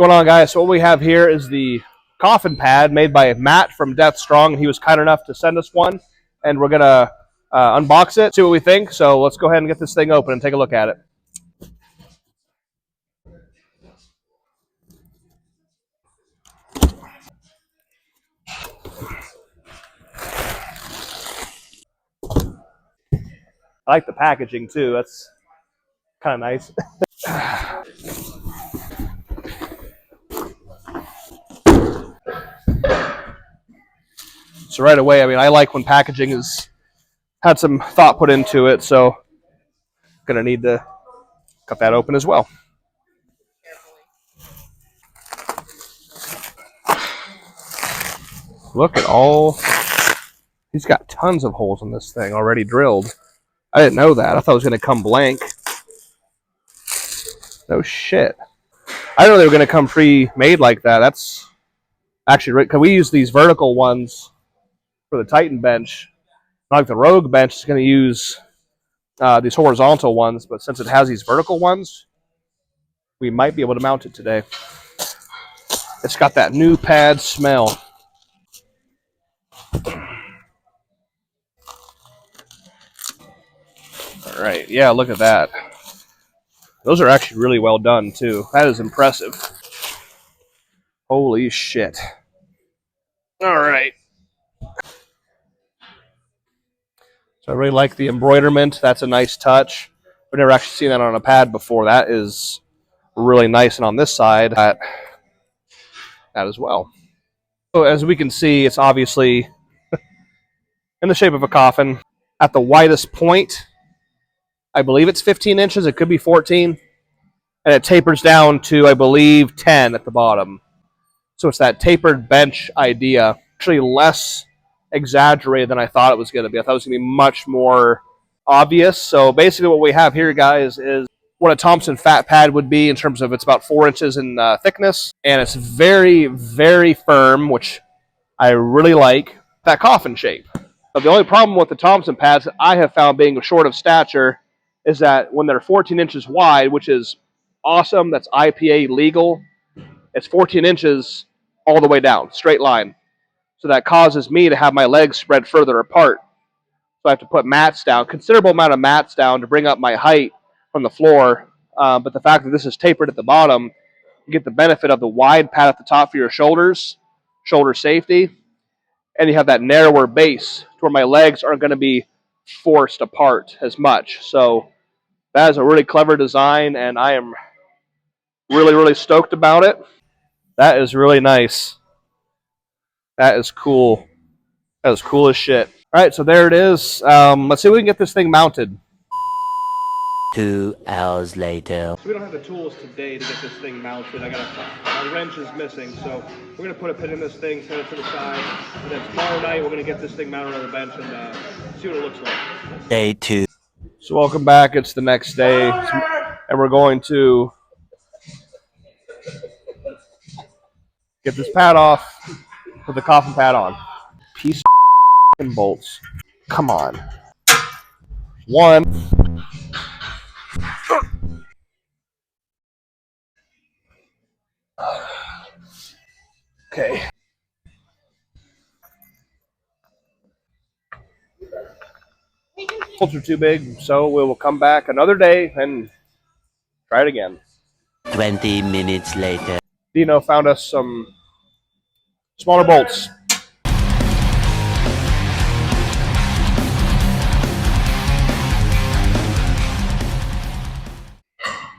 going on, guys? So what we have here is the coffin pad made by Matt from Deathstrong. He was kind enough to send us one, and we're going to unbox it, see what we think. So let's go ahead and get this thing open and take a look at it. I like the packaging, too. That's kind of nice. So right away, I mean, I like when packaging has had some thought put into it, so I'm going to need to cut that open as well. Look at all... He's got tons of holes in this thing already drilled. I didn't know that. I thought it was going to come blank. No shit. I didn't know they were going to come pre-made like that. That's actually... Because we use these vertical ones for the Titan bench. Like the Rogue bench is going to use these horizontal ones, but since it has these vertical ones, we might be able to mount it today. It's got that new pad smell. All right, yeah, look at that. Those are actually really well done, too. That is impressive. Holy shit. All right. So I really like the embroiderment. That's a nice touch. I've never actually seen that on a pad before. That is really nice. And on this side, that as well. So as we can see, it's obviously in the shape of a coffin. At the widest point, I believe it's 15 inches. It could be 14. And it tapers down to, I believe, 10 at the bottom. So it's that tapered bench idea. Actually less exaggerated than I thought it was going to be. I thought it was going to be much more obvious. So basically what we have here, guys, is what a Thompson fat pad would be in terms of it's about 4 inches in thickness. And it's very, very firm, which I really like. That coffin shape. But the only problem with the Thompson pads that I have found being short of stature is that when they're 14 inches wide, which is awesome, that's IPA legal, it's 14 inches all the way down, straight line. So that causes me to have my legs spread further apart. So I have to put mats down, considerable amount of mats down to bring up my height from the floor. But the fact that this is tapered at the bottom, you get the benefit of the wide pad at the top for your shoulders, shoulder safety, and you have that narrower base to where my legs aren't going to be forced apart as much. So that is a really clever design, and I am really, really stoked about it. That is really nice. That is cool. That is cool as shit. All right, so there it is. Let's see if we can get this thing mounted. 2 hours later. So we don't have the tools today to get this thing mounted. My wrench is missing, so we're gonna put a pin in this thing, set it to the side, and then tomorrow night we're gonna get this thing mounted on the bench and see what it looks like. Day 2. So welcome back. It's the next day, and we're going to get this pad off, put the coffin pad on. Piece of bolts. Come on. One. Okay. Bolts are too big, so we will come back another day and try it again. 20 minutes later. Dino found us some smaller bolts.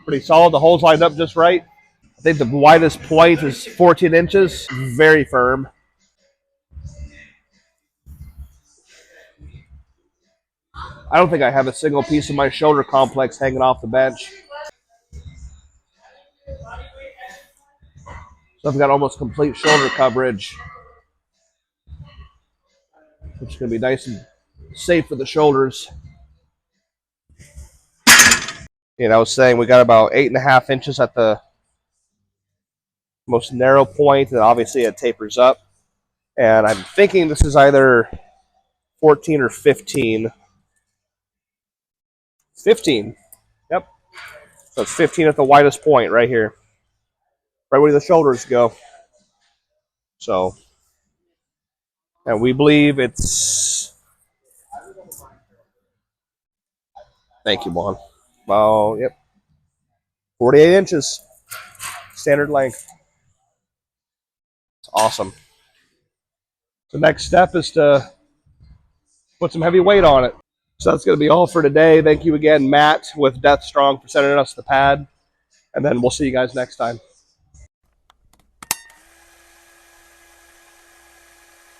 Pretty solid. The holes lined up just right. I think the widest point is 14 inches. Very firm. I don't think I have a single piece of my shoulder complex hanging off the bench. So I've got almost complete shoulder coverage, which is going to be nice and safe for the shoulders. And I was saying we got about 8.5 inches at the most narrow point, and obviously it tapers up. And I'm thinking this is either 14 or 15. 15. Yep. So it's 15 at the widest point right here. right where the shoulders go. So, and we believe it's, thank you, Juan. Well, yep, 48 inches, standard length. It's awesome. The next step is to put some heavy weight on it. So that's going to be all for today. Thank you again, Matt with Deathstrong, for sending us the pad. And then we'll see you guys next time.